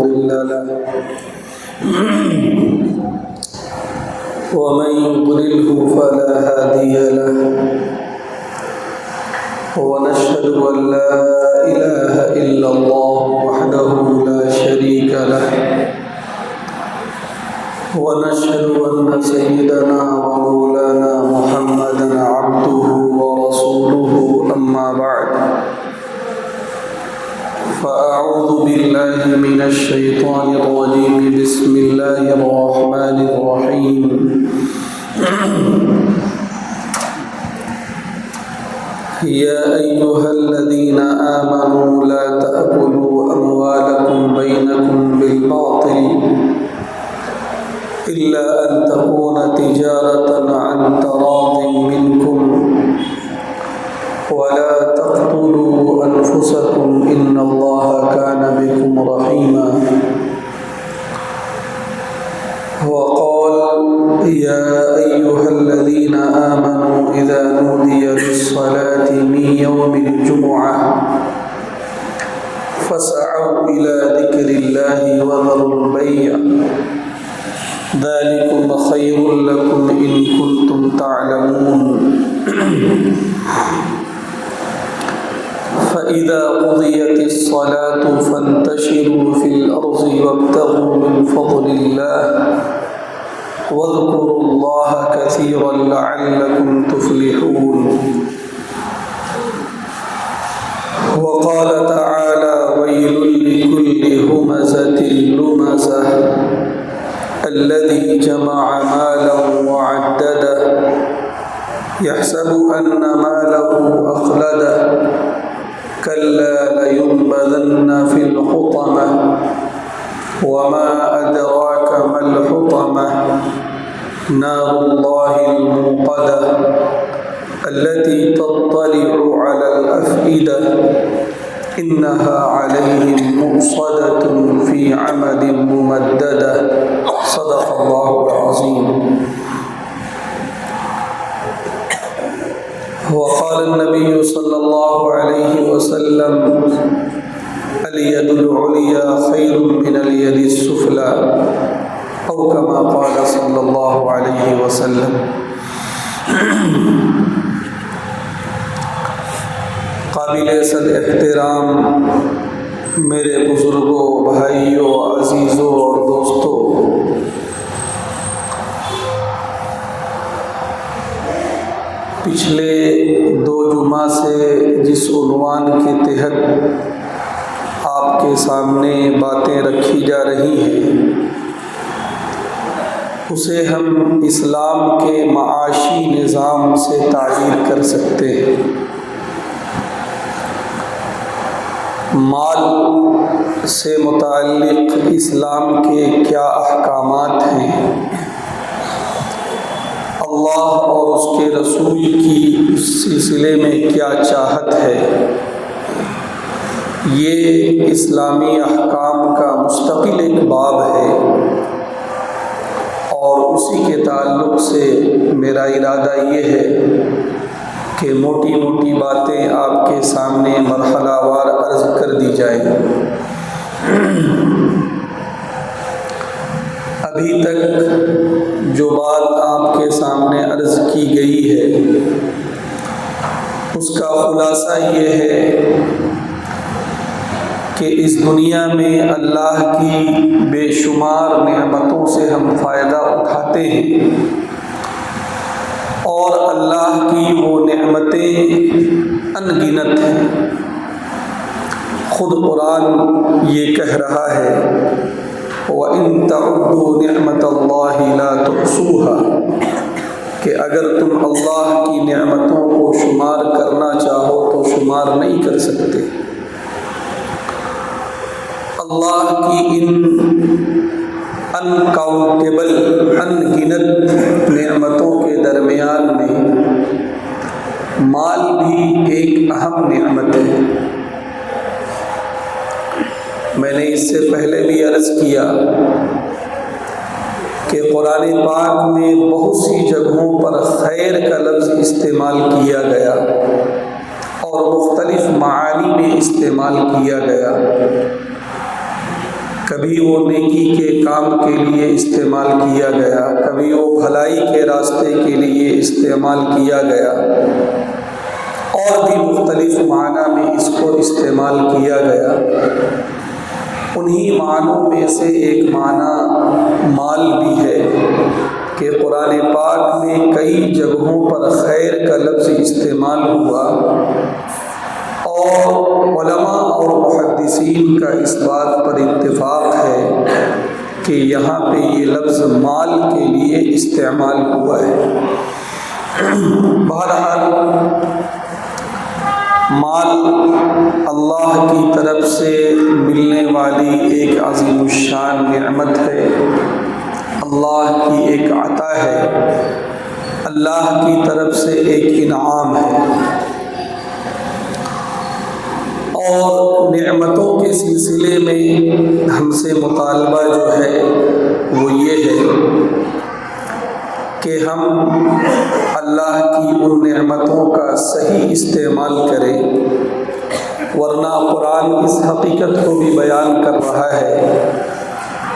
مضل له ومن يضلله فلا هادي له ونشهد أن لا إله إلا الله وحده لا شريك له ونشهد أن سيدنا ومولانا محمدا عبده ورسوله أما بعد فأعوذ بالله من الشيطان الرجيم بسم الله الرحمن الرحيم يا أيها الذين آمنوا لا تأكلوا أموالكم بينكم بالباطل إلا أن تكون تجارة عن تراض منكم ولا تقتلوا أنفسكم إن الله كان بكم رحيما وقال يا أيها الذين آمنوا إذا نودي للصلاة من يوم الجمعة فاسعوا إلى ذكر الله وذروا البيع ذلكم خير لكم إن كنتم تعلمون فإذا قضيت الصلاة فانتشروا في الأرض وابتغوا من فضل الله واذكروا الله كثيرا لعلكم تفلحون وقال تعالى ويل لكل همزة لمزة الذي جمع مالا وعدده يحسب أن ماله أخلده كلا لينبذن في الحطمة وما أدراك ما الحطمة نار الله الموقدة التي تطلع على الأفئدة إنها عليهم مؤصدة في عمد ممددة صدق الله العظيم وقال النبي صلى الله عليه وسلم اليد العليا خير من اليد السفلى أو كما قال صلى الله عليه وسلم قابل صد احترام میرے بزرگوں، بھائیوں، عزیزوں اور دوستوں، پچھلے 2 جمعہ سے جس عنوان کے تحت آپ کے سامنے باتیں رکھی جا رہی ہیں اسے ہم اسلام کے معاشی نظام سے تعبیر کر سکتے ہیں۔ مال سے متعلق اسلام کے کیا احکامات ہیں، اللہ اور اس کے رسول کی اس سلسلے میں کیا چاہت ہے، یہ اسلامی احکام کا مستقل ایک باب ہے، اور اسی کے تعلق سے میرا ارادہ یہ ہے کہ موٹی موٹی باتیں آپ کے سامنے مرحلہ وار عرض کر دی جائیں۔ ابھی تک جو بات آپ کے سامنے عرض کی گئی ہے اس کا خلاصہ یہ ہے کہ اس دنیا میں اللہ کی بے شمار نعمتوں سے ہم فائدہ اٹھاتے ہیں، اور اللہ کی وہ نعمتیں ان گنت ہیں۔ خود قرآن یہ کہہ رہا ہے وَإِن تَعُدُّوا نِعْمَةَ اللَّهِ لَا تُحْصُوهَا، کہ اگر تم اللہ کی نعمتوں کو شمار کرنا چاہو تو شمار نہیں کر سکتے۔ اللہ کی ان انکاؤنٹیبل ان گنت نعمتوں کے درمیان میں مال بھی ایک اہم نعمت ہے۔ میں نے اس سے پہلے بھی عرض کیا کہ قرآن پاک میں بہت سی جگہوں پر خیر کا لفظ استعمال کیا گیا اور مختلف معانی میں استعمال کیا گیا۔ کبھی وہ نیکی کے کام کے لیے استعمال کیا گیا، کبھی وہ بھلائی کے راستے کے لیے استعمال کیا گیا، اور بھی مختلف معنی میں اس کو استعمال کیا گیا۔ انہی معنوں میں سے ایک معنی مال بھی ہے کہ قرآن پاک میں کئی جگہوں پر خیر کا لفظ استعمال ہوا، اور علماء اور محدثین کا اس بات پر اتفاق ہے کہ یہاں پہ یہ لفظ مال کے لیے استعمال ہوا ہے۔ بہرحال مال اللہ کی طرف سے ملنے والی ایک عظیم الشان نعمت ہے، اللہ کی ایک عطا ہے، اللہ کی طرف سے ایک انعام ہے۔ اور نعمتوں کے سلسلے میں ہم سے مطالبہ جو ہے وہ یہ ہے کہ ہم اللہ کی ان نعمتوں کا صحیح استعمال کریں، ورنہ قرآن اس حقیقت کو بھی بیان کر رہا ہے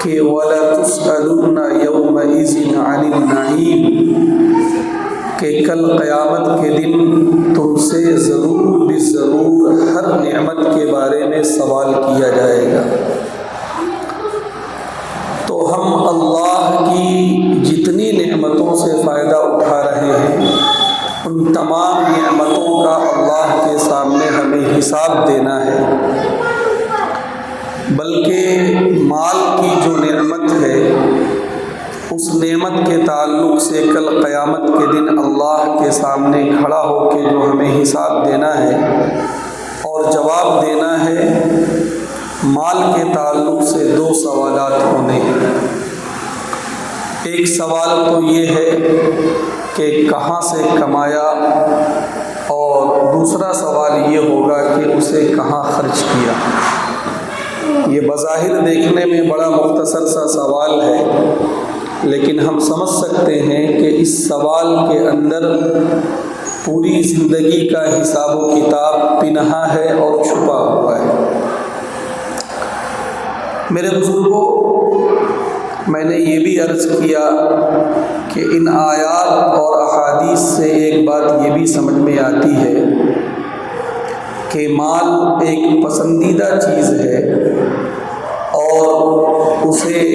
کہ وَلَا تُسْأَلُنَّ يَوْمَئِذٍ عَنِ النَّعِيمِ، کہ کل قیامت کے دن تم سے ضرور بضرور ہر نعمت کے بارے میں سوال کیا جائے گا۔ تو ہم اللہ کی جتنی نعمتوں سے فائدہ اٹھا رہے ہیں ان تمام نعمتوں کا اللہ کے سامنے ہمیں حساب دینا ہے، بلکہ مال کی جو نعمت ہے اس نعمت کے تعلق سے کل قیامت کے دن اللہ کے سامنے کھڑا ہو کے جو ہمیں حساب دینا ہے اور جواب دینا ہے، مال کے تعلق سے دو سوالات ہونے ہیں۔ ایک سوال تو یہ ہے کہ کہاں سے کمایا، اور دوسرا سوال یہ ہوگا کہ اسے کہاں خرچ کیا۔ یہ بظاہر دیکھنے میں بڑا مختصر سا سوال ہے، لیکن ہم سمجھ سکتے ہیں کہ اس سوال کے اندر پوری زندگی کا حساب و کتاب پنہا ہے اور چھپا ہوا ہے۔ میرے بزرگوں، میں نے یہ بھی عرض کیا کہ ان آیات اور احادیث سے ایک بات یہ بھی سمجھ میں آتی ہے کہ مال ایک پسندیدہ چیز ہے، اور اسے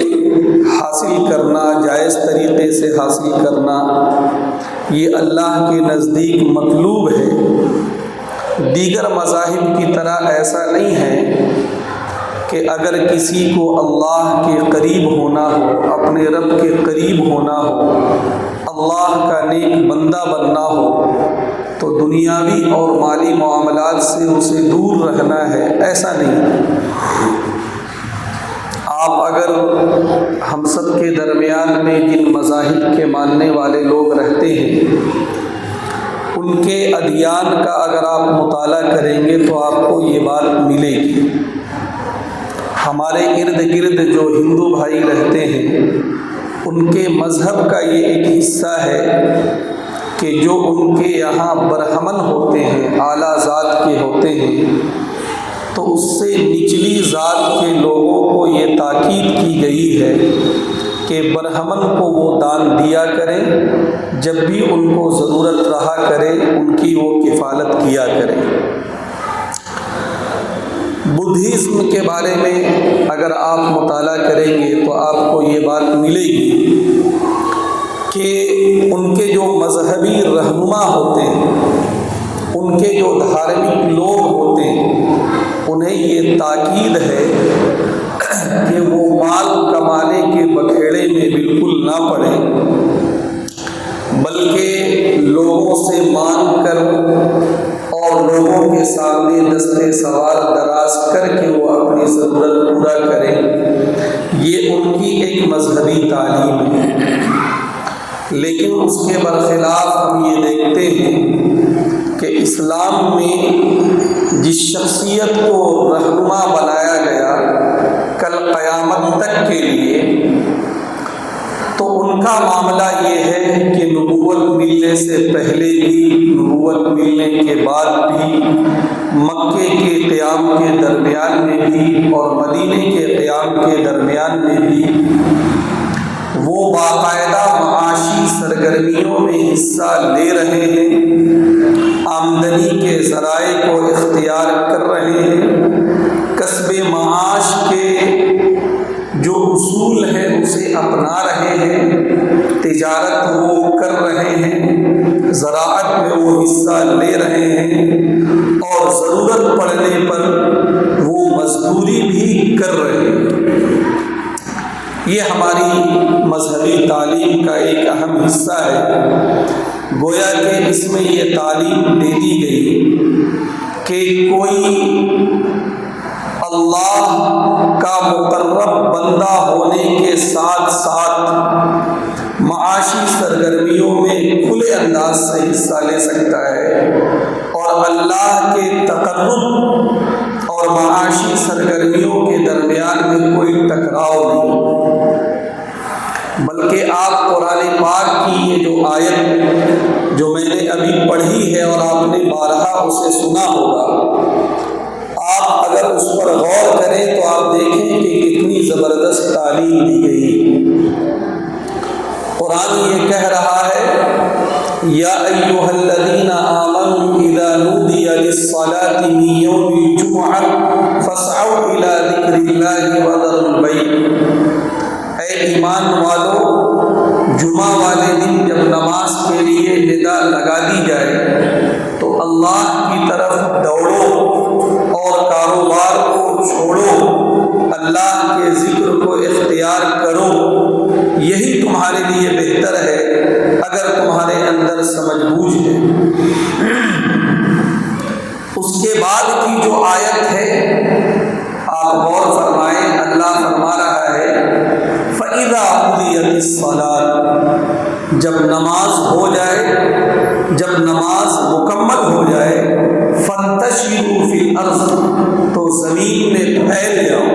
حاصل کرنا، جائز طریقے سے حاصل کرنا، یہ اللہ کے نزدیک مطلوب ہے۔ دیگر مذاہب کی طرح ایسا نہیں ہے کہ اگر کسی کو اللہ کے قریب ہونا ہو، اپنے رب کے قریب ہونا ہو، اللہ کا نیک بندہ بننا ہو تو دنیاوی اور مالی معاملات سے اسے دور رہنا ہے، ایسا نہیں۔ آپ اگر ہم سب کے درمیان میں جن مذاہب کے ماننے والے لوگ رہتے ہیں ان کے ادیان کا اگر آپ مطالعہ کریں گے تو آپ کو یہ بات ملے گی۔ ہمارے ارد گرد جو ہندو بھائی رہتے ہیں ان کے مذہب کا یہ ایک حصہ ہے کہ جو ان کے یہاں برہمن ہوتے ہیں، اعلیٰ ذات کے ہوتے ہیں، تو اس سے نچلی ذات کے لوگوں کو یہ تاکید کی گئی ہے کہ برہمن کو وہ دان دیا کریں، جب بھی ان کو ضرورت رہا کرے ان کی وہ کفالت کیا کریں۔ بدھزم کے بارے میں اگر آپ مطالعہ کریں گے تو آپ کو یہ بات ملے گی کہ ان کے جو مذہبی رہنما ہوتے ہیں، ان کے جو دھارمک لوگ ہوتے ہیں، انہیں یہ تاکید ہے کہ وہ مال کمانے کے بکھیڑے میں بالکل نہ پڑیں، بلکہ لوگوں سے مانگ کر اور لوگوں کے سامنے دستے سوال دراز کر کے وہ اپنی ضرورت پورا کریں۔ یہ ان کی ایک مذہبی تعلیم ہے، لیکن اس کے برخلاف ہم یہ دیکھتے ہیں کہ اسلام میں جس شخصیت کو رہنما بنایا گیا کل قیامت تک کے لیے، تو ان کا معاملہ یہ ہے کہ نبوت ملنے سے پہلے بھی، نبوت ملنے کے بعد بھی، مکے کے قیام کے درمیان میں بھی اور مدینے کے قیام کے درمیان میں بھی وہ باقاعدہ معاشی سرگرمیوں میں حصہ لے رہے ہیں، آمدنی کے ذرائع کو اختیار کر رہے ہیں، کسب معاش کے جو اصول ہے اسے اپنا رہے ہیں، تجارت وہ کر رہے ہیں، زراعت میں وہ حصہ لے رہے ہیں اور ضرورت پڑنے پر وہ مزدوری بھی کر رہے ہیں۔ یہ ہماری مذہبی تعلیم کا ایک اہم حصہ ہے۔ گویا کہ اس میں یہ تعلیم دے دی گئی کہ کوئی اللہ کا مقرب بندہ ہونے کے ساتھ ساتھ معاشی سرگرمیوں میں کھلے انداز سے حصہ لے سکتا ہے، اور اللہ کے تقرب اور معاشی سرگرمیوں کے درمیان میں کوئی ٹکراؤ نہیں، بلکہ آپ قرآن پاک کی یہ جو آیت جو میں نے ابھی پڑھی ہے اور آپ نے بارہا اسے سنا ہوگا، آپ اگر اس پر غور کریں تو آپ دیکھیں کہ کتنی زبردست تعلیم دی گئی۔ قرآن یہ کہہ رہا ہے، یا ایھا الذین آمنوا اذا نودی للصلاۃ من یوم الجمعۃ فاسعوا الی ذکر اللہ وذروا البیع۔ اے ایمان والو، جمعہ والے دن جب نماز کے لیے ندا لگا دی جائے تو اللہ کی طرف دوڑو اور کاروبار کو چھوڑو، اللہ کے ذکر کو اختیار کرو، یہی تمہارے لیے بہتر ہے اگر تمہارے اندر سمجھ بوجھ ہے۔ اس کے بعد کی جو آیت ہے آپ غور فرمائیں، اللہ فرما رہا ہے فَإِذَا قُضِيَتِ الصَّلَاةُ، جب نماز ہو جائے، جب نماز مکمل ہو جائے، فَانتَشِرُوا فِي الْأَرْضِ، تو زمین میں پھیل جاؤ،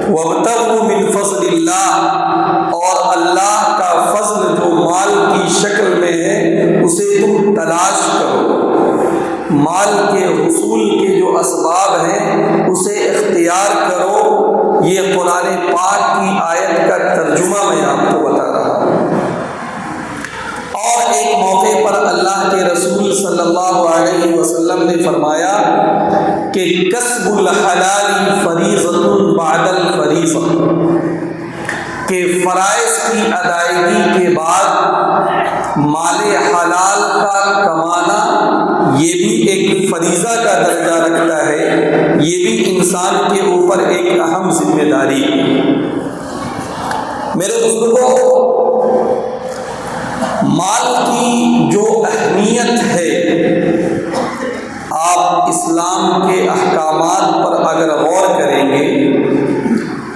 وَابْتَغُوا مِنْ فَضْلِ اللَّهِ، اور اللہ کا فضل جو مال کی شکل میں ہے اسے تم تلاش کرو، مال کے حصول کے جو اسباب ہیں اسے اختیار کرو۔ یہ قرآن پاک کی آیت کا ترجمہ میں آپ کو بتا رہا ہوں۔ اور ایک موقع پر اللہ کے رسول صلی اللہ علیہ وسلم نے فرمایا کہ کسب الحلال فریضۃ بعد الفریضہ، کہ فرائض کی ادائیگی کے بعد مال حلال کا کمانا یہ بھی ایک فریضہ کا درجہ رکھتا ہے، یہ بھی انسان کے اوپر ایک اہم ذمہ داری ہے۔ میرے بزرگوں، مال کی جو اہمیت ہے، آپ اسلام کے احکامات پر اگر غور کریں گے،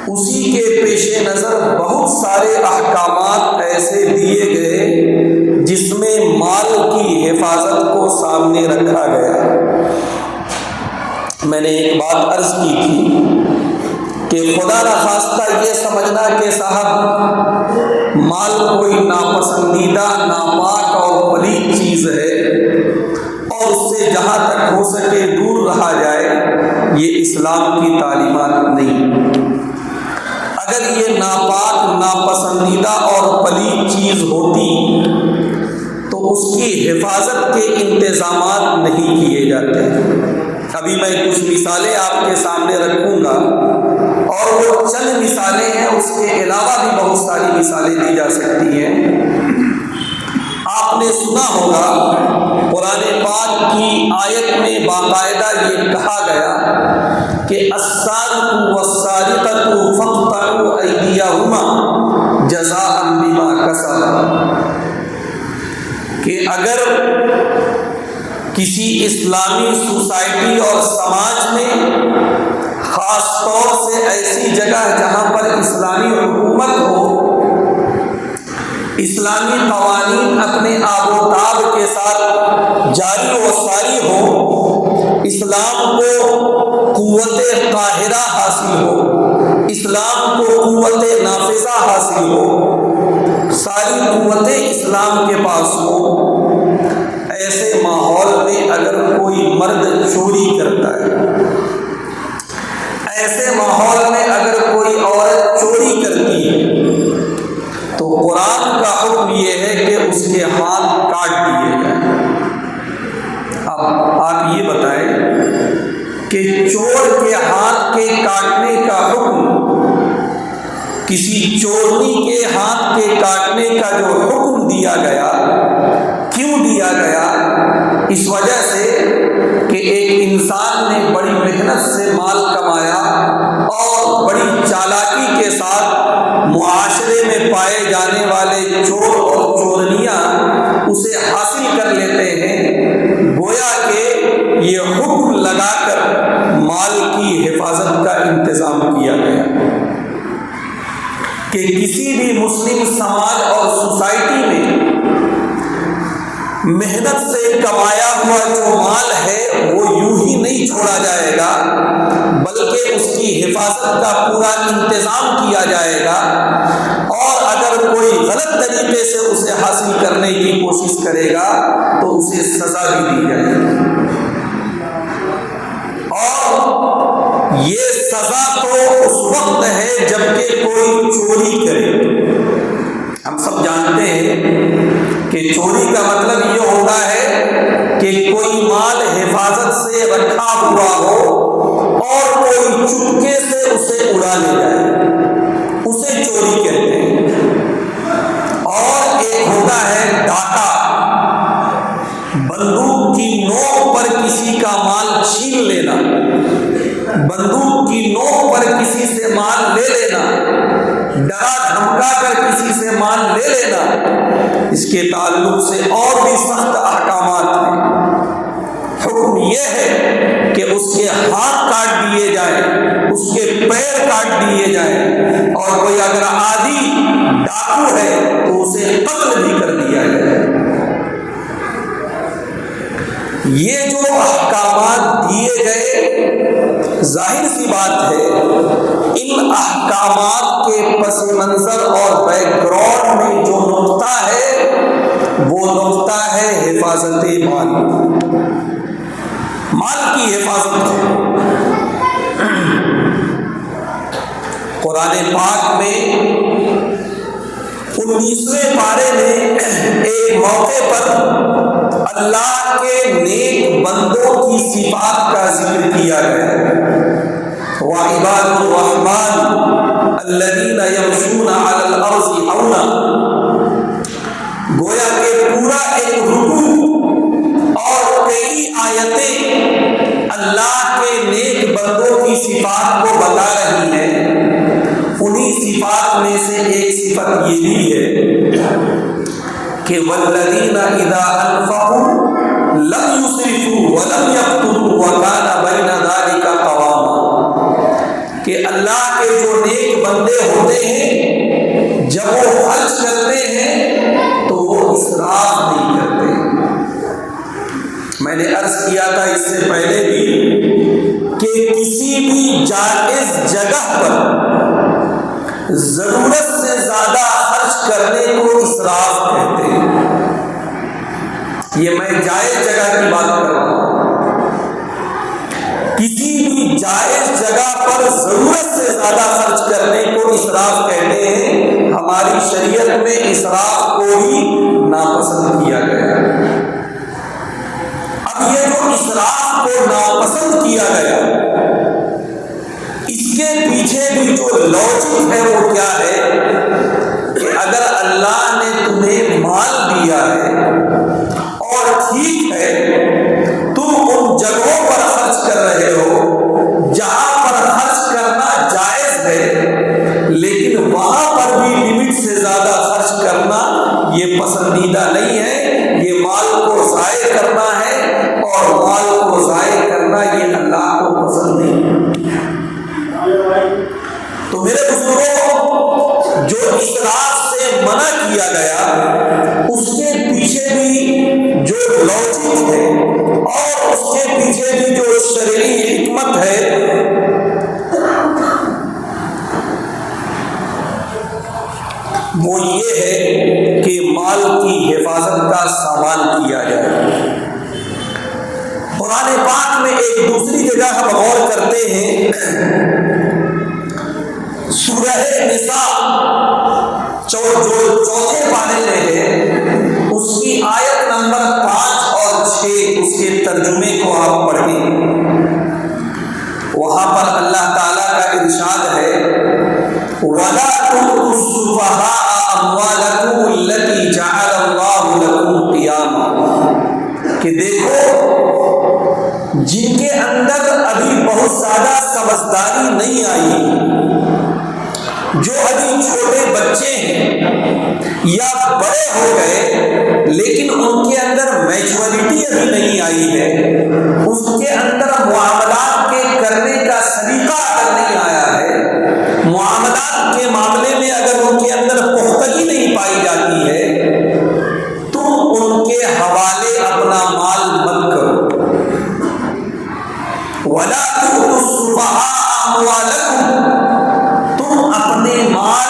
اسی کے پیش نظر بہت سارے احکامات ایسے دیے گئے جس میں مال کی حفاظت کو سامنے رکھا گیا۔ میں نے ایک بات عرض کی تھی کہ خدا نخواستہ یہ سمجھنا کہ صاحب مال کوئی ناپسندیدہ، ناپاک اور پلید چیز ہے اور اس سے جہاں تک ہو سکے دور رہا جائے، یہ اسلام کی تعلیمات نہیں۔ اگر یہ ناپاک، ناپسندیدہ اور پلید چیز ہوتی تو اس کی حفاظت کے انتظامات نہیں کیے جاتے۔ ابھی میں کچھ مثالیں آپ کے سامنے رکھوں گا، اور وہ چند مثالیں ہیں، اس کے علاوہ بھی بہت ساری مثالیں دی جا سکتی ہیں۔ آپ نے سنا ہوگا قرآن پاک کی آیت میں باقاعدہ یہ کہا گیا کہ السارق والسارقۃ فاقطعوا ایدیہما جزاء بما کسبا، کہ اگر کسی اسلامی سوسائٹی اور سماج میں، خاص طور سے ایسی جگہ جہاں پر اسلامی حکومت ہو، اسلامی قوانین اپنے آب و تاب کے ساتھ جاری و ساری ہو، اسلام کو قوت قاہرہ حاصل ہو، اسلام کو قوت نافذہ حاصل ہو، ساری قوتیں اسلام کے پاس ہوں، ایسے ماحول میں اگر کوئی مرد چوری کرتا ہے، ایسے ماحول میں اگر کوئی عورت چوری کرتی ہے، تو قرآن کا حکم یہ ہے کہ اس کے ہاتھ کاٹ دیے جائیں۔ اب آپ یہ بتائیں کہ چور کے ہاتھ کے کاٹنے کا حکم، کسی چورنی کے ہاتھ کے کاٹنے کا جو حکم دیا گیا، کیوں دیا گیا؟ اس وجہ سے کہ ایک انسان نے بڑی محنت سے مال کمایا اور بڑی چالاکی کے ساتھ معاشرے میں پائے جانے والے چور اور چورنیاں اسے حاصل کر لیتے ہیں، گویا کہ یہ حکم لگا کر مال کی حفاظت کا انتظام کیا گیا کہ کسی بھی مسلم سماج اور سوسائٹی میں محنت سے کمایا ہوا جو مال ہے وہ یوں ہی نہیں چھوڑا جائے گا، بلکہ اس کی حفاظت کا پورا انتظام کیا جائے گا، اور اگر کوئی غلط طریقے سے اسے حاصل کرنے کی کوشش کرے گا تو اسے سزا بھی دی جائے گی۔ اور یہ سزا تو اس وقت ہے جبکہ کوئی چوری کرے۔ ہم سب جانتے ہیں کہ چوری کا مطلب یہ ہوتا ہے کہ کوئی مال حفاظت سے رکھا ہوا ہو اور کوئی چپکے سے اسے اڑا لے جائے، اسے چوری کہتے ہیں۔ اور ایک ہوتا ہے ڈاکہ، بندوق کی نوک پر کسی کا مال چھین لینا، بندوق کی نوک پر کسی سے مال لے لینا، ڈرا دھمکا کر کسی سے مال لے لینا۔ اس کے تعلق سے اور بھی سخت احکامات ہیں۔ حکم یہ ہے کہ اس کے ہاتھ کاٹ دیے جائیں، اس کے پیر کاٹ دیے جائیں، اور کوئی اگر عادی ڈاکو ہے تو اسے قتل بھی کر دیا جائے۔ یہ جو احکامات دیے گئے، ظاہر سی بات ہے ان احکامات کے پس منظر اور بیک گراؤنڈ میں جو نقطہ ہے وہ نقطہ ہے حفاظت مال، مال کی حفاظت۔ قرآن پاک میں 19ویں پارے میں ایک موقع پر اللہ کے نیک بندوں کی صفات کا ذکر کیا گیا۔ وَعِبَادُ الرَّحْمَنِ الَّذِينَ يَمْشُونَ عَلَى الْأَرْضِ هَوْنًا، گویا کہ پورا ایک رکوع اور کئی آیتیں اللہ کے نیک بندوں کی صفات کو بتا رہی ہیں۔ انہی صفات میں سے ایک صفت یہ بھی ہے کہ وَالَّذِينَ إِذَا أَنفَقُوا لَمْ يُسْرِفُوا وَلَمْ يَقْتُرُوا وَكَانَ بَيْنَ ذَلِكَ قَوَامًا، کہ اللہ کے جو نیک بندے ہوتے ہیں جب وہ خرچ کرتے ہیں تو وہ اسراف نہیں کرتے۔ میں نے عرض کیا تھا اس سے پہلے بھی کہ کسی بھی جائز جگہ پر ضرورت سے زیادہ خرچ کرنے کو اسراف کہتے ہیں۔ یہ میں جائز جگہ کی بات کر رہا ہوں۔ کسی بھی جائز جگہ پر ضرورت سے زیادہ خرچ کرنے کو اسراف کہتے ہیں۔ ہماری شریعت میں اسراف کو ہی ناپسند کیا گیا۔ اب یہ جو اسراف کو ناپسند کیا گیا، اس کے پیچھے بھی جو لاجک ہے وہ کیا ہے کہ اگر اللہ نے تمہیں مال دیا ہے اور ٹھیک ہے تم ان جگہوں پر خرچ کر رہے ہو جہاں پر خرچ کرنا جائز ہے، لیکن وہاں پر بھی لمٹ سے زیادہ خرچ کرنا یہ پسندیدہ نہیں ہے، یہ مال کو ضائع کرنا ہے، اور مال کو ضائع کرنا یہ اللہ کو پسند نہیں ہے۔ تو میرے بزرگوں، جو اسراف سے منع کیا گیا اس کے پیچھے بھی جو لاجک ہے اور اس کے پیچھے بھی جو شرعی حکمت ہے وہ یہ ہے کہ مال کی حفاظت کا سامان کیا جائے۔ قرآن پاک میں ایک دوسری جگہ ہم غور کرتے ہیں، سورہ نساء جو چوتھے پارے میں ہے، اس کی آیت نمبر 5 اور 6 اس کے ترجمے کو آپ پڑھیں۔ وہاں پر اللہ تعالیٰ کا ارشاد ہے، وَلَا تُؤْتُوا السُّفَهَاءَ أَمْوَالَكُمُ الَّتِي جَعَلَ اللَّهُ لَكُمْ قِيَامًا، کہ دیکھو جن کے اندر ابھی بہت زیادہ سمجھداری نہیں آئی، جو ابھی چھوٹے بچے ہیں یا بڑے ہو گئے لیکن ان کے اندر میچورٹی ابھی نہیں آئی ہے، اس کے اندر معاملات کے کرنے کا سلیقہ اگر نہیں آیا ہے، معاملات کے معاملے میں اگر ان کے اندر پختگی نہیں پائی جاتی ہے، تم ان کے حوالے اپنا مال مت کرو۔ وَلَا تُؤْتُوا السُّفَهَاءَ أَمْوَالَكُمْ، تم اپنے مال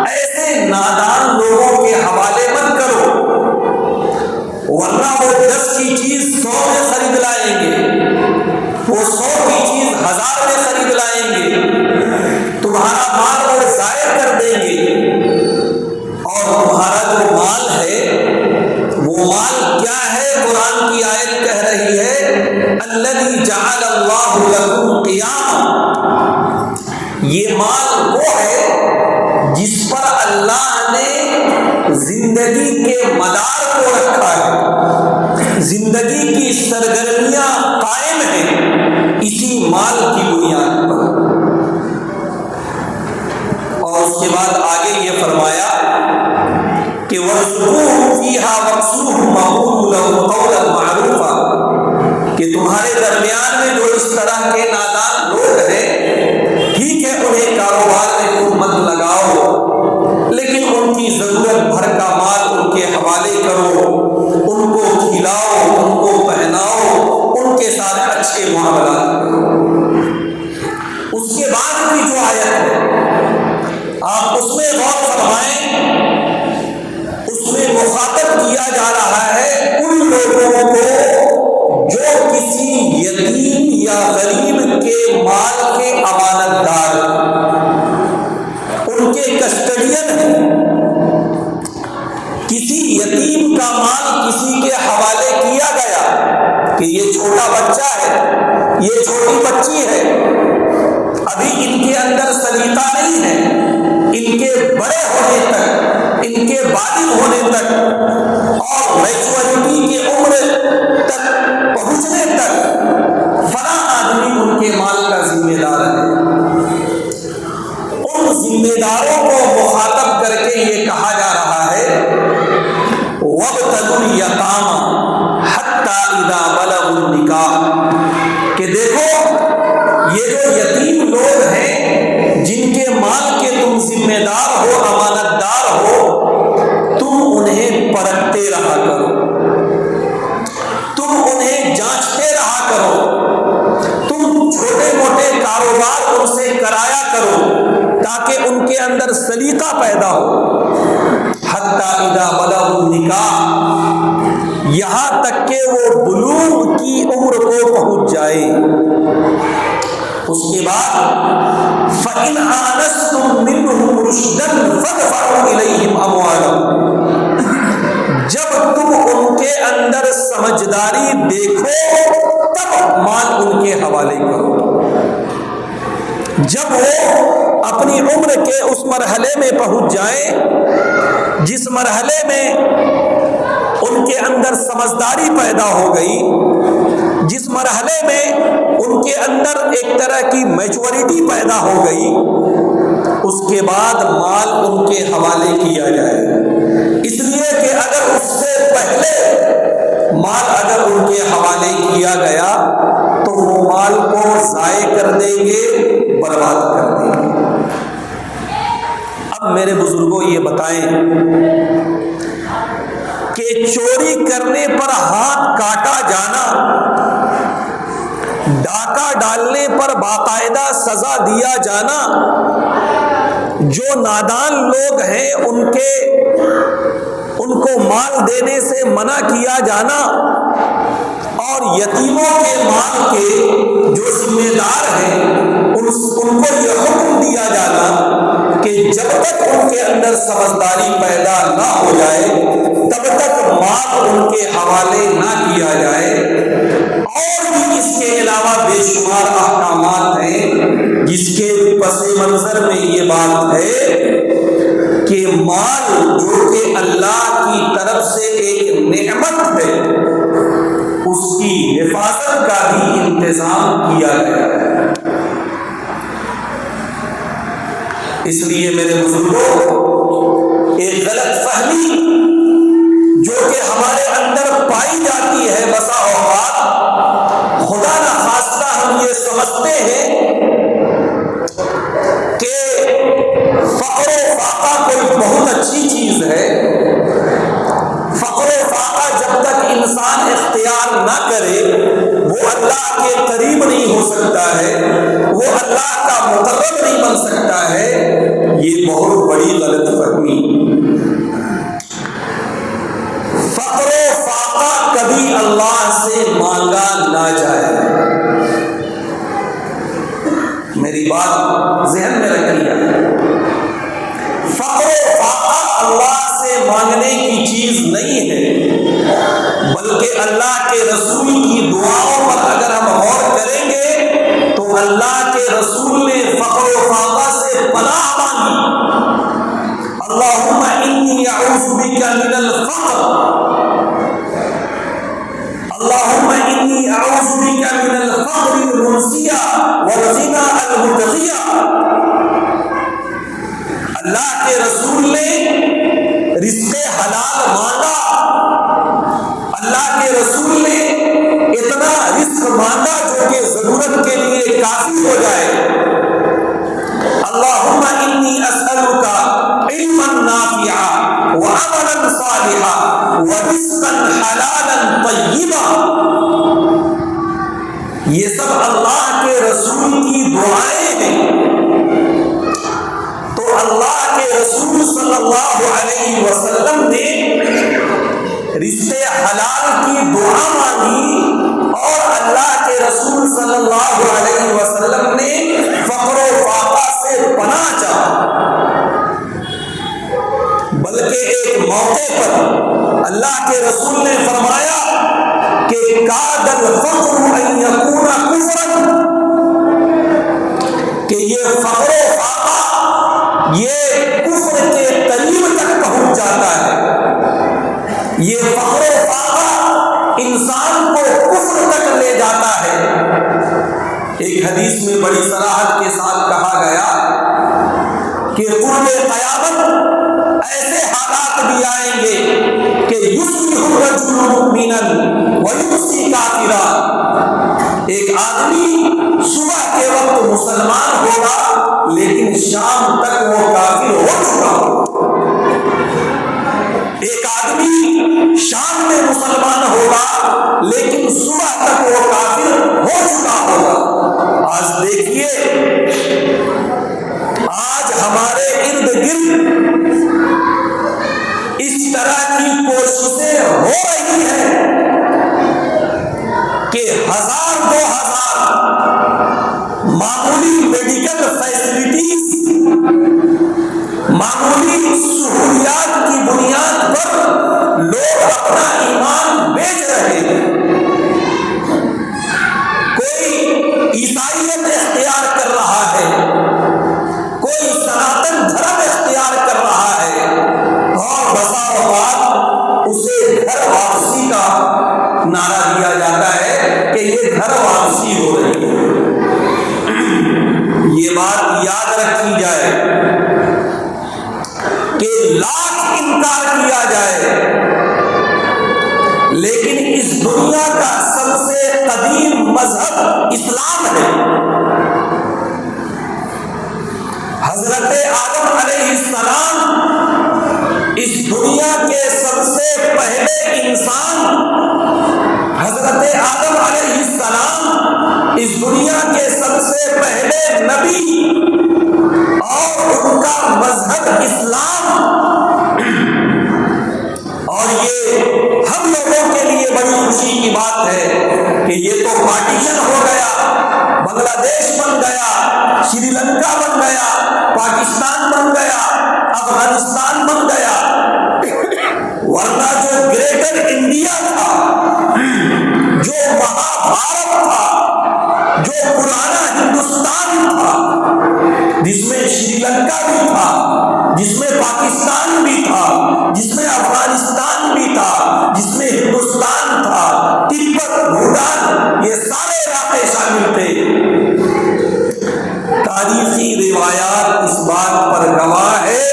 ایسے نادان لوگوں کے حوالے مت کرو، ورنہ وہ 10 کی چیز 100 میں خرید لائیں گے، وہ 100 کی چیز 1000 میں خرید لائیں گے، تمہارا مال وہ ضائع کر دیں گے۔ اور تمہارا جو مال ہے وہ مال کیا ہے؟ قرآن کی آیت کہہ رہی ہے، الذی جعل اللہ لکم قیاما، یہ مال وہ ہے جس پر اللہ نے زندگی کے مدار کو رکھا ہے، زندگی کی سرگرمیاں قائم ہیں اسی مال کی بنیاد پر۔ اور اس کے بعد آگے یہ فرمایا کہ وَارْزُقُوهُمْ فِيهَا وَاكْسُوهُمْ وَقُولُوا لَهُمْ قَوْلًا مَعْرُوفًا، کہ تمہارے درمیان میں جو اس طرح کے نادان لوگ ہیں، ٹھیک ہے انہیں کاروبار میں تم مت لگاؤ، لیکن ان کی ضرورت بھر کا مال ان کے حوالے کرو، ان کو کھلاؤ، ان کو پہناؤ، ان کے ساتھ اچھے معاملات کرو۔ اس کے بعد کی جو آیت ہے آپ اس میں غور فرمائیں، اس میں مخاطب کیا جا رہا ہے ان لوگوں کو جو کسی یتیم یا غریب کے مال کے امانت دار، ان کے کسٹڈین ہیں۔ کسی یتیم کا مال کسی کے حوالے کیا گیا کہ یہ چھوٹا بچہ ہے، یہ چھوٹی بچی ہے، ابھی ان کے اندر سلیقہ نہیں ہے، ان کے بڑے ہونے تک، ان کے بالغ ہونے تک اور میچورٹی کی عمر تک پہنچنے تک فلاں آدمی ان کے مال کا ذمہ دار ہے۔ ان ذمہ داروں کو مخاطب کر کے یہ کہا جا رہا ہے، وَابْتَلُوا الْيَتَامَىٰ حَتَّىٰ إِذَا بَلَغُوا النِّكَاحَ، کہ دیکھو یہ جو یتیم لوگ ہیں جن کے مال کے تم ذمہ دار ہو، امانت دار ہو، تم انہیں پرکھتے رہا کرو، تم انہیں جانچتے رہا کرو، تم چھوٹے موٹے کاروبار ان سے کرایا کرو تاکہ ان کے اندر سلیقہ پیدا ہو۔ حتیٰ اذا بلغوا النکاح، یہاں تک کہ وہ بلوغ کی عمر کو پہنچ جائے۔ اس کے بعد فَإِنْ آنَسْتُم مِّنْهُمْ رُشْدًا فَادْفَعُوا إِلَيْهِمْ أَمْوَالَهُمْ، جب تم ان کے اندر سمجھداری دیکھو تب مال ان کے حوالے کرو۔ جب وہ اپنی عمر کے اس مرحلے میں پہنچ جائیں جس مرحلے میں ان کے اندر سمجھداری پیدا ہو گئی، جس مرحلے میں ان کے اندر ایک طرح کی میچورٹی پیدا ہو گئی، اس کے بعد مال ان کے حوالے کیا جائے۔ اس لیے کہ اگر اس سے پہلے مال اگر ان کے حوالے کیا گیا تو وہ مال کو ضائع کر دیں گے، برباد کر دیں گے۔ اب میرے بزرگوں یہ بتائیں کہ چوری کرنے پر ہاتھ کاٹا جانا، ڈاکہ ڈالنے پر باقاعدہ سزا دیا جانا، جو نادان لوگ ہیں ان کو مال دینے سے منع کیا جانا اور یتیموں کے مال کے جو ذمہ دار ہیں ان کو یہ حکم دیا جانا کہ جب تک ان کے اندر سمجھداری پیدا نہ ہو جائے تب تک مال ان کے حوالے نہ کیا جائے۔ اور بھی اس کے علاوہ بے شمار احکامات ہیں جس کے پس منظر میں یہ بات ہے کہ مال جو کہ اللہ کی طرف سے ایک نعمت ہے اس کی حفاظت کا بھی انتظام کیا گیا ہے۔ اس لیے میرے بزرگوں، ایک غلط فہمی جو کہ ہمارے اندر پائی جاتی ہے بسا اوقات، خدا نہ خواستہ ہم یہ سمجھتے ہیں کہ فقر و فاقہ کوئی بہت اچھی چیز ہے، فقر و فاقہ جب تک انسان اختیار نہ کرے وہ اللہ کے قریب نہیں ہو سکتا ہے، وہ اللہ کا مقرب نہیں بن سکتا ہے۔ یہ بہت بڑی غلط فہمی۔ فقر و فاقہ کبھی اللہ سے مانگا نہ جائے، میری بات ذہن میں رکھیے۔ فقر و فاقہ اللہ سے مانگنے کی چیز نہیں ہے، بلکہ اللہ کے رسول کی دعاؤں پر اگر ہم غور کریں گے تو اللہ کے رسول نے فقر و فاقہ سے پناہ مانگی۔ اللہم انی اعوذ بک من الفقر، اللہم انی اعوذ بک من الفقر المنسیہ والغنى المتغیہ۔ اللہ کے رسول نے رزق حلال مانگا، اللہ کے رسول نے اتنا رزق مانگا جو کہ ضرورت کے لیے کافی ہو جائے۔ اللہم انی اسألک علما نافعا وعملا صالحا ورزقا حلالا طیبا۔ یہ سب اللہ کے رسول کی دعائیں ہیں۔ تو اللہ کے رسول صلی اللہ علیہ وسلم نے رزق حلال کی دعا مانگی اور اللہ کے رسول صلی اللہ علیہ وسلم نے فقر و فاقہ سے پناہ چاہا۔ بلکہ ایک موقع پر اللہ کے رسول نے فرمایا کہ کاد الفقر ان یکون کفرا، کہ یہ فقر و فاقہ یہ کفر کے قریب تک پہنچ جاتا ہے، یہ فقر و فاقہ انسان کو کفر تک لے جاتا ہے۔ ایک حدیث میں بڑی صراحت کے ساتھ کہا گیا کہ قرب قیامت ایسے حالات بھی آئیں گے کہ یصبح الرجل مؤمنا ویمسی کافرا، ایک آدمی صبح کے وقت مسلمان ہوگا لیکن شام تک وہ کافر ہو چکا ہوگا، ایک آدمی شام میں مسلمان ہوگا لیکن صبح تک وہ کافر ہو چکا ہوگا۔ آج دیکھیے، آج ہمارے ارد گرد اس طرح کی کوششیں ہو رہی ہیں کہ 1000-2000 معمولی میڈیکل فیسلٹیز، معمولی سہولیات کی بنیاد پر لوگ اپنا ایمان بیچ رہے ہیں۔ کوئی عیسائیت اختیار کر رہا ہے، کوئی سناتن دھرم اختیار کر رہا ہے، اور بسا اوقات اسے گھر واپسی کا نعرہ دیا جاتا ہے کہ یہ گھر واپسی ہو رہی ہے۔ یہ بات یاد رکھی جائے کہ لاکھ انکار کیا جائے لیکن اس دنیا کا سب سے قدیم مذہب اسلام ہے۔ حضرت آدم علیہ السلام اس دنیا کے سب سے پہلے انسان، حضرت آدم علیہ السلام اس دنیا کے سب سے پہلے نبی، اور ان کا بھی تھا، جس میں پاکستان بھی تھا، جس میں افغانستان بھی تھا، جس میں ہندوستان تھا، تبت، بھوٹان، یہ سارے علاقے شامل تھے۔ تاریخی روایات اس بات پر گواہ ہے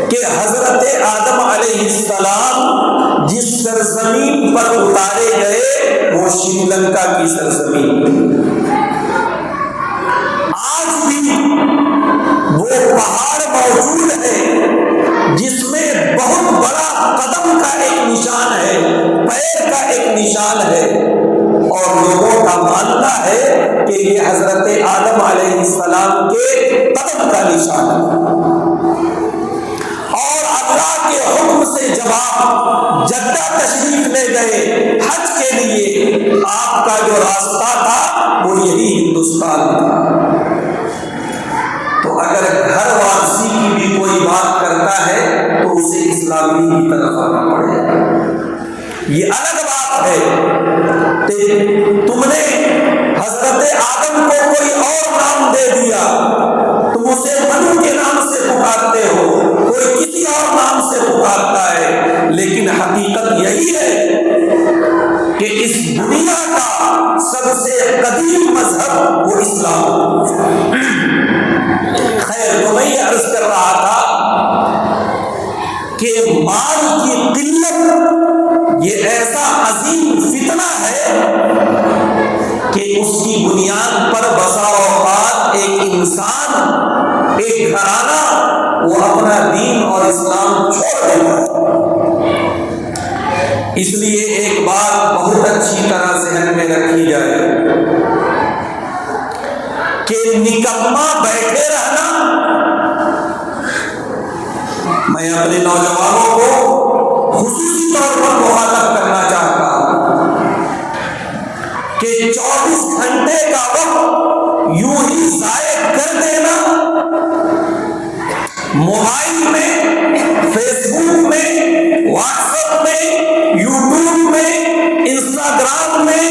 کہ حضرت آدم علیہ السلام جس سرزمین پر اتارے گئے وہ شری لنکا کی سرزمین، آج بھی وہ پہاڑ موجود ہے جس میں بہت بڑا قدم کا ایک نشان ہے، پیر کا ایک نشان ہے، اور لوگوں کا ماننا ہے کہ یہ حضرت آدم علیہ السلام کے قدم کا نشان ہے۔ اور اللہ کے حکم سے جب آپ جدہ تشریف لے گئے حج کے لیے، آپ کا جو راستہ تھا وہ یہی ہندوستان تھا۔ تو اگر گھر واپسی کی بھی کوئی بات کرتا ہے تو اسے اسلامی کی طرف آنا پڑے گا۔ یہ الگ بات ہے کہ تم نے حضرت آدم کو کوئی اور نام دے دیا، تم اسے منو کے نام سے پکارتے ہو، کوئی کسی اور نام سے پکارتا ہے، لیکن حقیقت یہی ہے کہ اس دنیا کا سب سے قدیم مذہب وہ اسلام۔ خیر، تو میں یہ عرض کر رہا تھا کہ مال کی قلت یہ ایسا عظیم فتنہ ہے کہ اس کی بنیاد پر بسا اوقات ایک انسان، ایک گھرانہ وہ اپنا دین اور اسلام چھوڑ دیتا ہے۔ اس لیے ایک بات بہت اچھی طرح ذہن میں رکھی جائے کہ نکما بیٹھے رہنا، میں اپنے نوجوانوں کو خصوصی طور پر مخاطب کرنا چاہتا ہوں کہ 24 گھنٹے کا وقت یوں ہی ضائع کر دینا، موبائل میں، فیس بک میں، واٹس ایپ میں، یوٹیوب میں، انسٹاگرام میں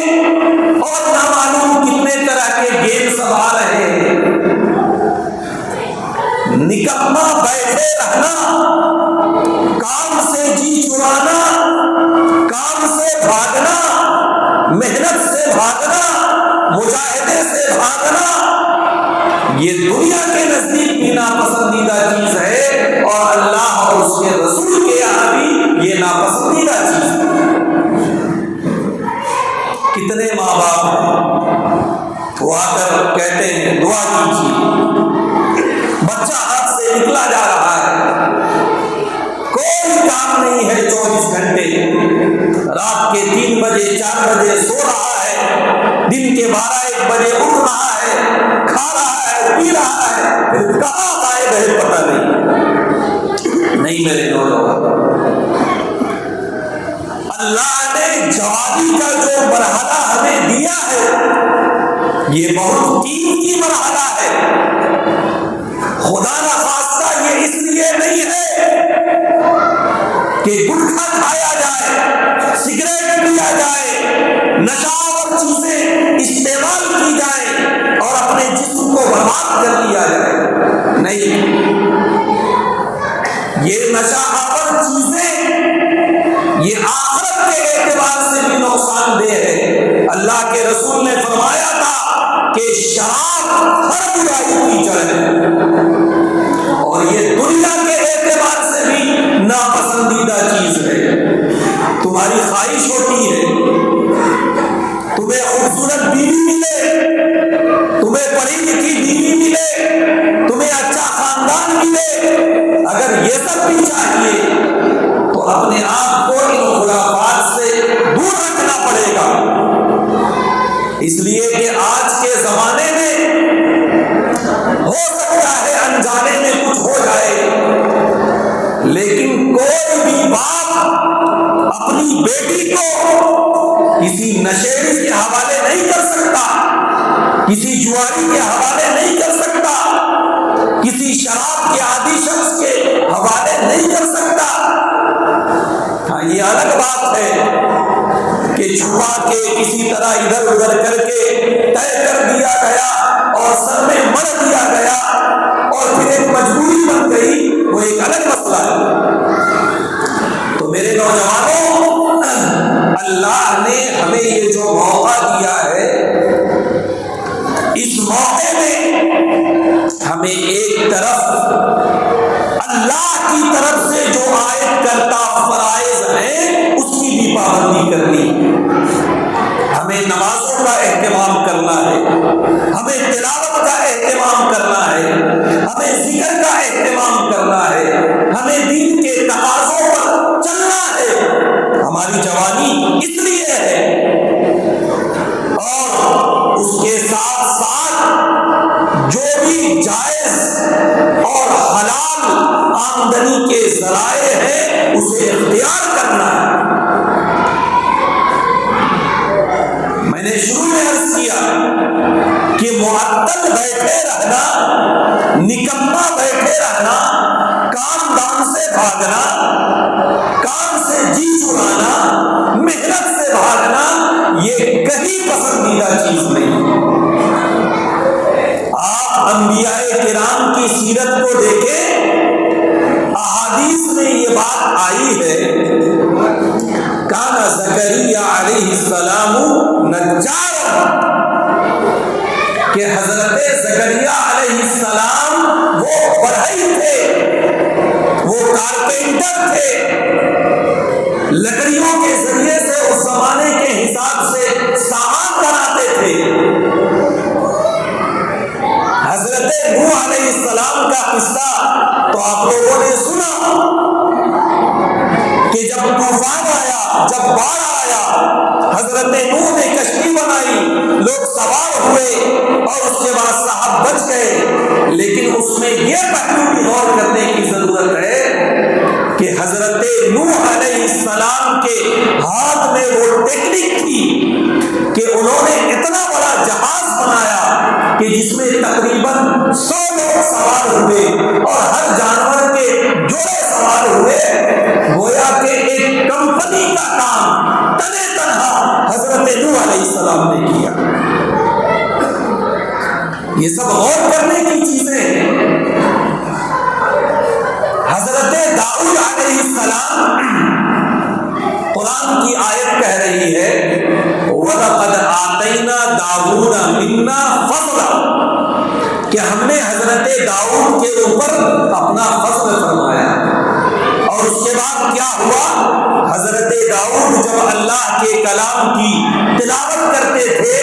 اور نہ معلوم کتنے طرح کے گیمز اب آ رہے ہیں، نکما بیٹھے رہنا، کام سے جی چرانا، کام سے بھاگنا، محنت سے بھاگنا، مجاہدے سے بھاگنا، یہ دنیا کے نزدیک بھی ناپسندیدہ چیز ہے اور اللہ اور اس کے رسول کے یہاں بھی یہ ناپسندیدہ چیز ہے۔ کتنے ماں باپ ہیں وہ آ کر کہتے ہیں دعا کیجیے، بچہ ہاتھ سے نکلا جا رہا ہے، کوئی کام نہیں ہے، 24 گھنٹے، رات کے 3 بجے 4 بجے سو رہا ہے، دن کے 12-1 بجے اٹھ رہا ہے، کھا رہا ہے، پی رہا ہے، پھر کہاں آئے گئے پتہ نہیں میرے نوجوان۔ اللہ نے جوانی کا جو مرحلہ ہمیں دیا ہے یہ بہت قیمتی مرحلہ ہے۔ خدا نخواستہ یہ اس لیے نہیں ہے کہ گٹکا کھایا جائے، سگریٹ پیا جائے، نشہ چیزیں استعمال کی جائیں اور اپنے جسم کو برباد کر لیا جائے، نہیں، یہ نشہ آور چیزیں یہ آخرت کے اعتبار سے بھی نقصان دہ ہے۔ اللہ کے رسول نے فرمایا تھا کہ شراب ہر برائی کی جڑ ہے، اور یہ دنیا کے اعتبار سے بھی ناپسندیدہ چیز ہے۔ تمہاری خواہش ہوتی ہے تمہیں خوبصورت بیوی ملے، تمہیں پڑھی لکھی بیوی ملے، تمہیں اچھا خاندان ملے، اگر یہ سب بھی چاہیے تو اپنے آپ کو ان خرافات سے دور رکھنا پڑے گا، اس لیے کہ آج کے زمانے میں ہو سکتا ہے انجانے میں کچھ ہو جائے، لیکن کوئی بھی باپ اپنی بیٹی کو کسی نشیڑی کے حوالے نہیں کر سکتا، کسی جواری کے حوالے نہیں کر سکتا، کسی شراب کے عادی شخص کے حوالے نہیں کر سکتا۔ ہاں، یہ الگ بات ہے کہ چھپا کے کسی طرح ادھر ادھر کر کے طے کر دیا گیا اور سر میں مر دیا گیا اور پھر ایک پابندی کرنی ہے، ہمیں نمازوں کا اہتمام کرنا ہے، ہمیں تلاوت کا اہتمام کرنا ہے، ہمیں ذکر کا اہتمام کرنا ہے، ہمیں دین کے تقاضوں پر چلنا ہے۔ ہماری جوانی اس لیے ہے، اور اس کے ساتھ ساتھ جو بھی جائز اور حلال آمدنی کے ذرائع ہیں اسے اختیار کرنا ہے۔ میں نے شروع میں عرض کیا کہ معطل بیٹھے رہنا، نکما بیٹھے رہنا، کام دام سے بھاگنا، کام سے جی چرانا، محنت سے بھاگنا، یہ کہیں پسندیدہ چیز نہیں۔ آپ انبیاء کرام کی سیرت کو دیکھیں، احادیث میں یہ بات آئی ہے، کان زکریا علیہ السلام نجارا، کہ حضرت زکریا علیہ السلام وہ بڑھئی تھے، وہ کارپینٹر تھے، لکڑیوں کے ذریعے سے اس زمانے کے حساب سے سامان بناتے تھے۔ حضرت نوح علیہ السلام کا قصہ تو آپ لوگوں نے سنا کہ جب طوفان آیا، جب باڑھ آیا، حضرت نوح نے کشتی بنائی، لوگ سوار ہوئے اور اس کے بعد صاحب بچ گئے۔ لیکن اس میں یہ پہلو بھی غور کرنے کی ضرورت ہے کہ حضرت نوح علیہ السلام کے ہاتھ میں وہ ٹیکنک تھی کہ انہوں نے اتنا بڑا جہاز بنایا کہ جس میں تقریباً 100 لوگ سوار ہوئے اور ہر جانور کے جوڑے سوار ہوئے، گویا کہ ایک کمپنی کا کام تنے تنہا حضرت نوح علیہ السلام نے کیا۔ یہ سب غور کرنے کی چیزیں ہیں۔ حضرت داؤد علیہ السلام، قرآن کی آیت کہہ رہی ہے وَلَقَدْ آتَيْنَا دَاوُودَ مِنَّا فَضْلًا، کہ ہم نے حضرت داؤد کے اوپر اپنا فضل فرمایا۔ اور اس کے بعد کیا ہوا؟ حضرت داؤد جب اللہ کے کلام کی تلاوت کرتے تھے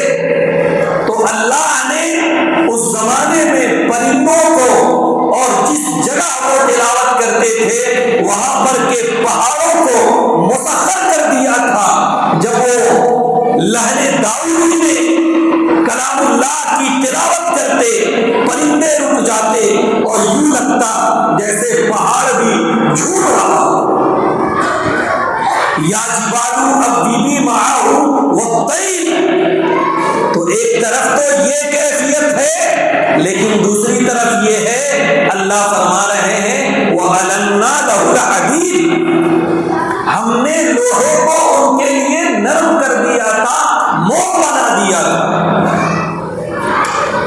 تو اللہ نے اس زمانے میں پرندوں کو، اور جس جگہ وہ تلاوت کرتے تھے وہاں پر کے پہاڑوں کو مسخر کر دیا تھا۔ جب وہ لہن داؤدی میں کلام اللہ کی تلاوت کرتے، پرندے رک جاتے اور یوں لگتا جیسے پہاڑ بھی جھوم رہا۔ یا جبالو اوبی معہ والطیر، تو ایک طرف تو یہ کیفیت ہے، لیکن دوسری طرف یہ ہے اللہ فرما رہے ہیں وَأَلَنَّا لَهُ الْحَدِيدَ، ہم نے لوہے کو ان کے لیے نرم کر دیا تھا، موم بنا دیا تھا۔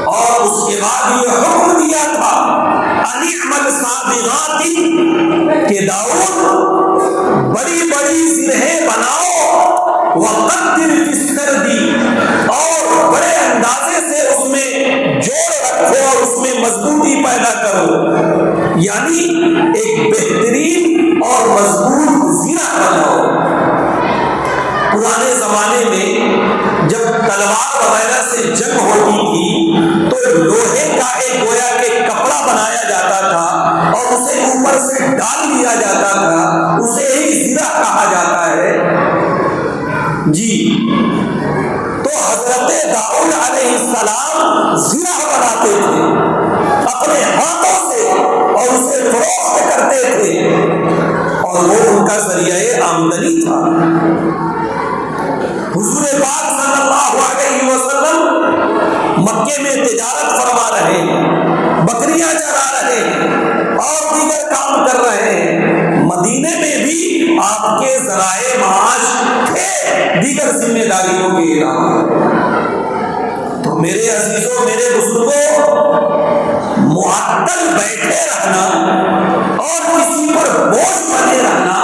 اور اس کے بعد یہ حکم دیا تھا أَنِ اعْمَلْ سَابِغَاتٍ، کہ داؤد بڑی بڑی زرہیں بناؤ، وَقَدِّرْ فِي السَّرْدِ، اور بڑے اندازے سے اس میں جوڑ رکھو اور اس میں مضبوطی پیدا کرو، یعنی ایک بہترین اور مضبوط زرہ بناؤ۔ پرانے زمانے میں جب تلوار وغیرہ سے جنگ ہوتی تھی تو لوہے کا ایک گویا کہ کپڑا بنایا جاتا تھا اور اسے اوپر سے ڈال دیا جاتا تھا، اسے ہی زرہ کہا جاتا ہے۔ جی، تو حضرت داؤد علیہ السلام زرہ بناتے تھے اپنے ہاتھوں سے اور اسے فروخت کرتے تھے، اور وہ ان کا ذریعہ آمدنی تھا۔ حضور پاک صلی اللہ علیہ وسلم مکے میں تجارت فرما رہے ہیں، بکریاں چرا رہے ہیں اور دیگر کام کر رہے ہیں۔ مدینے میں بھی آپ کے ذرائع معاش تھے دیگر ذمہ داریوں کے علاوہ۔ تو میرے عزیزوں، میرے بزرگوں، معطل بیٹھے رہنا اور کسی پر بوجھ بنے رہنا،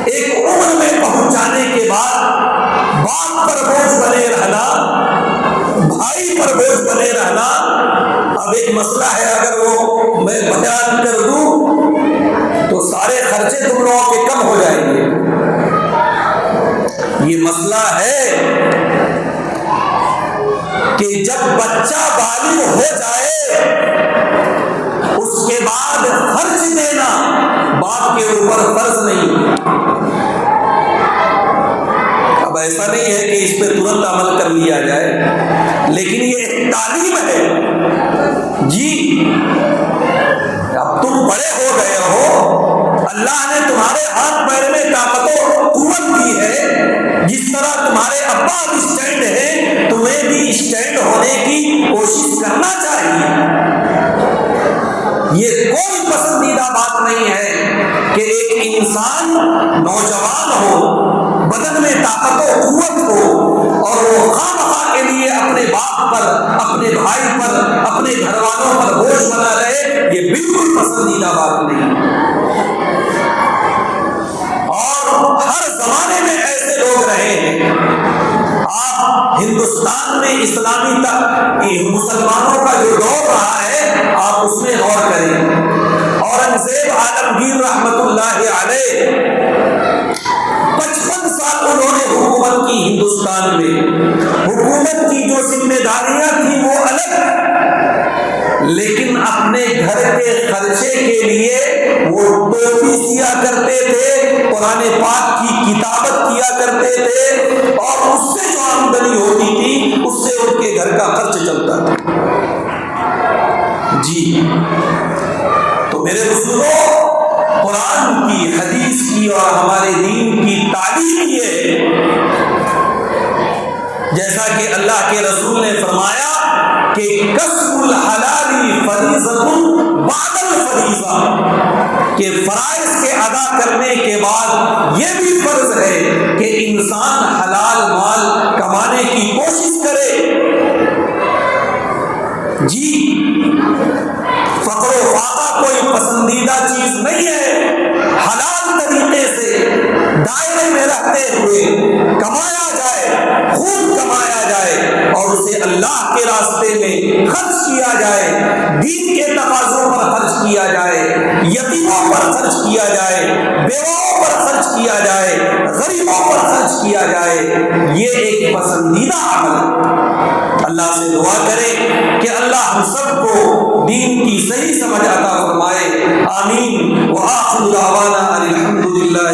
ایک عمر میں پہنچانے کے بعد باپ پر بوجھ بنے رہنا، بھائی پر بوجھ بنے رہنا، اب ایک مسئلہ ہے، اگر وہ میں بیان کر دوں تو سارے خرچے تم لوگوں کے کم ہو جائیں گے۔ جب بچہ بالغ ہو جائے اس کے بعد خرچ دینا باپ کے اوپر فرض نہیں۔ اب ایسا نہیں ہے کہ اس پہ ترنت عمل کر لیا جائے، لیکن یہ ایک تعلیم ہے۔ جی اب تم بڑے ہو گئے ہو، اللہ نے تمہارے ہاتھ پیر میں طاقت و قوت دی ہے، جس طرح تمہارے ابا اب اسٹینڈ ہے تمہیں بھی اسٹینڈ ہونے کی کوشش کرنا چاہیے۔ یہ کوئی پسندیدہ بات نہیں ہے کہ ایک انسان نوجوان ہو، بدن میں طاقت و قوت ہو، اور وہ خواہ کے لیے اپنے باپ پر، اپنے بھائی پر، اپنے گھر والوں پر بوجھ بنا رہے، یہ بالکل پسندیدہ بات نہیں۔ اور ہر زمانے میں ایسے لوگ رہے ہیں۔ آپ ہندوستان میں اسلامی مسلمانوں کا جو دور رہا ہے آپ اس میں غور کریں۔ اورنگزیب عالمگیر رحمت اللہ علیہ 55 سال انہوں نے حکومت کی ہندوستان میں، حکومت کی جو ذمہ داریاں تھیں وہ الگ، لیکن اپنے گھر کے خرچے کے لیے وہ ٹوپی سیا کرتے تھے، قرآن پاک کی کتابت کیا کرتے تھے، اور اس سے جو آمدنی ہوتی تھی اس سے ان کے گھر کا خرچ چلتا تھا۔ جی تو میرے بزرگوں، قرآن کی، حدیث کی اور ہمارے دین کی تعلیم یہ ہے، جیسا کہ اللہ کے رسول نے فرمایا کہ کسب الحلال فریضۃ بعد الفریضہ، کہ فرائض کے ادا کرنے کے بعد یہ بھی فرض ہے کہ انسان حلال مال کمانے کی کوشش کرے۔ جی فقر و فاقہ کوئی پسندیدہ چیز نہیں ہے، حلال طریقے سے دائرے میں رہتے ہوئے کمایا جائے، خوب کمایا جائے اور اسے اللہ کے راستے میں خرچ کیا جائے، دین کے تقاضوں پر خرچ کیا جائے، یتیموں پر خرچ کیا جائے، بیواؤں پر خرچ کیا جائے، غریبوں پر خرچ کیا جائے، یہ ایک پسندیدہ عمل ہے۔ اللہ سے دعا کریں کہ اللہ ہم سب کو دین کی صحیح سمجھ عطا فرمائے۔ آمین۔ وآخر دعوانا ان الحمد للہ